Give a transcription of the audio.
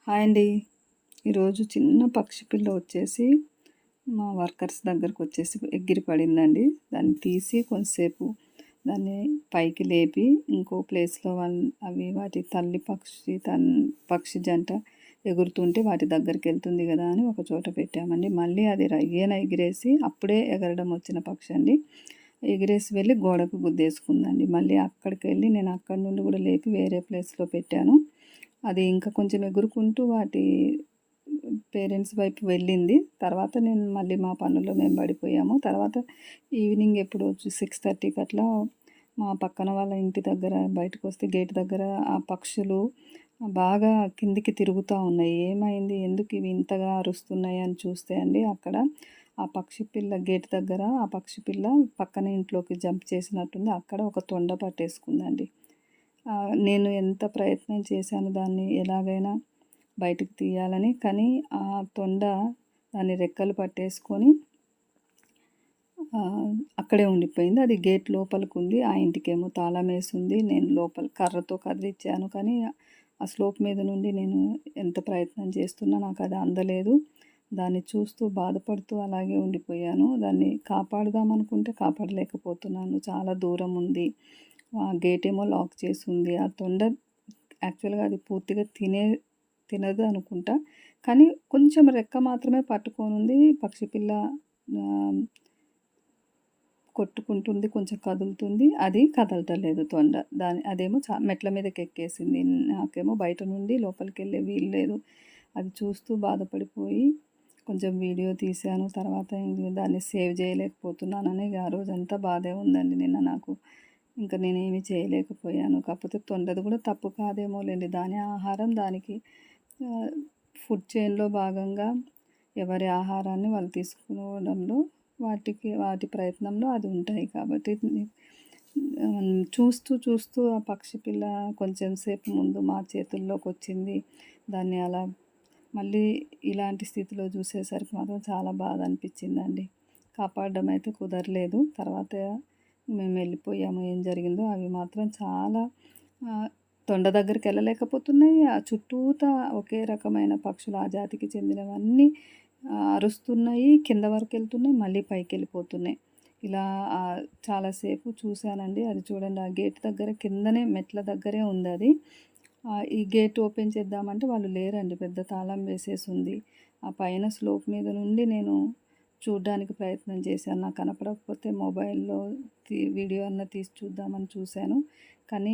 Hi అండి. ఈరోజు చిన్న పక్షి పిల్ల వచ్చేసి మా వర్కర్స్ దగ్గరకు వచ్చేసి ఎగిరి పడిందండి. దాన్ని తీసి కొంతసేపు దాన్ని పైకి లేపి ఇంకో ప్లేస్లో అవి వాటి తల్లి పక్షి జంట ఎగురుతుంటే వాటి దగ్గరికి వెళ్తుంది కదా అని ఒక చోట పెట్టామండి. మళ్ళీ అది రయ్యన ఎగిరేసి అప్పుడే ఎగరడం వచ్చిన పక్షి అండి. ఎగిరేసి వెళ్ళి గోడకు గుద్దేసుకుందండి. మళ్ళీ అక్కడికి వెళ్ళి నేను అక్కడి నుండి కూడా లేపి వేరే ప్లేస్లో పెట్టాను. అది ఇంకా కొంచెం ఎగురుకుంటూ వాటి పేరెంట్స్ వైపు వెళ్ళింది. తర్వాత నేను మళ్ళీ మా పనుల్లో మేము పడిపోయాము. తర్వాత ఈవినింగ్ ఎప్పుడో 6:30కి అట్లా మా పక్కన వాళ్ళ ఇంటి దగ్గర బయటకు వస్తే గేట్ దగ్గర ఆ పక్షులు బాగా కిందికి తిరుగుతూ ఉన్నాయి. ఏమైంది, ఎందుకు ఇవి ఇంతగా అరుస్తున్నాయి అని చూస్తే అండి, అక్కడ ఆ పక్షి పిల్ల గేట్ దగ్గర ఆ పక్షి పిల్ల పక్కన ఇంట్లోకి జంప్ చేసినట్టుంది. అక్కడ ఒక తొండ పట్టేసుకుందండి. నేను ఎంత ప్రయత్నం చేశాను దాన్ని ఎలాగైనా బయటకు తీయాలని, కానీ ఆ తొండ దాన్ని రెక్కలు పట్టేసుకొని అక్కడే ఉండిపోయింది. అది గేట్ లోపలికి ఉంది. ఆ ఇంటికేమో తాళం వేసింది. నేను లోపల కర్రతో కదిలిచ్చాను, కానీ ఆ స్లోప్ మీద నుండి నేను ఎంత ప్రయత్నం చేస్తున్నా నాకు అది అందలేదు. దాన్ని చూస్తూ బాధపడుతూ అలాగే ఉండిపోయాను. దాన్ని కాపాడదామనుకుంటే కాపాడలేకపోతున్నాను. చాలా దూరం ఉంది. ఆ గేట్ ఏమో లాక్ చేసి ఉంది. ఆ తొండ యాక్చువల్గా అది పూర్తిగా తినదు అనుకుంటా, కానీ కొంచెం రెక్క మాత్రమే పట్టుకొని ఉంది. పక్షి పిల్ల కొట్టుకుంటుంది, కొంచెం కదులుతుంది. అది కదలటలేదు తొండ. అదేమో మెట్ల మీదకి ఎక్కేసింది. నాకేమో బయట నుండి లోపలికి వెళ్ళే వీలు లేదు. అది చూస్తూ బాధపడిపోయి కొంచెం వీడియో తీశాను. తర్వాత దాన్ని సేవ్ చేయలేకపోతున్నానని ఆ రోజంతా బాధే ఉందండి నిన్న నాకు. ఇంకా నేనేమి చేయలేకపోయాను. కాకపోతే తొండది కూడా తప్పు కాదేమోలేండి. దాని ఆహారం దానికి ఫుడ్ చైన్లో భాగంగా ఎవరి ఆహారాన్ని వాళ్ళు తీసుకోవడంలో వాటి ప్రయత్నంలో అది ఉంటాయి. కాబట్టి చూస్తూ ఆ పక్షి పిల్ల కొంచెం సేపు ముందు మా చేతుల్లోకి వచ్చింది. దాన్ని అలా మళ్ళీ ఇలాంటి స్థితిలో చూసేసరికి మాత్రం చాలా బాధ అనిపించిందండి. కాపాడడం అయితే కుదరలేదు. తర్వాత మేము వెళ్ళిపోయాము. ఏం జరిగిందో అవి మాత్రం చాలా తొండ దగ్గరికి వెళ్ళలేకపోతున్నాయి. ఆ చుట్టూతా ఒకే రకమైన పక్షులు ఆ జాతికి చెందినవన్నీ అరుస్తున్నాయి, కింద వరకు వెళ్తున్నాయి, మళ్ళీ పైకి వెళ్ళిపోతున్నాయి. ఇలా చాలాసేపు చూశానండి. అది చూడండి, ఆ గేట్ దగ్గర కిందనే మెట్ల దగ్గరే ఉంది అది. ఈ గేట్ ఓపెన్ చేద్దామంటే వాళ్ళు లేరండి. పెద్ద తాళం వేసేసి ఉంది. ఆ పైన స్లోప్ మీద నుండి నేను చూడ్డానికి ప్రయత్నం చేశాను. నాకు కనపడకపోతే మొబైల్లో వీడియో అన్న తీసి చూద్దామని చూశాను, కానీ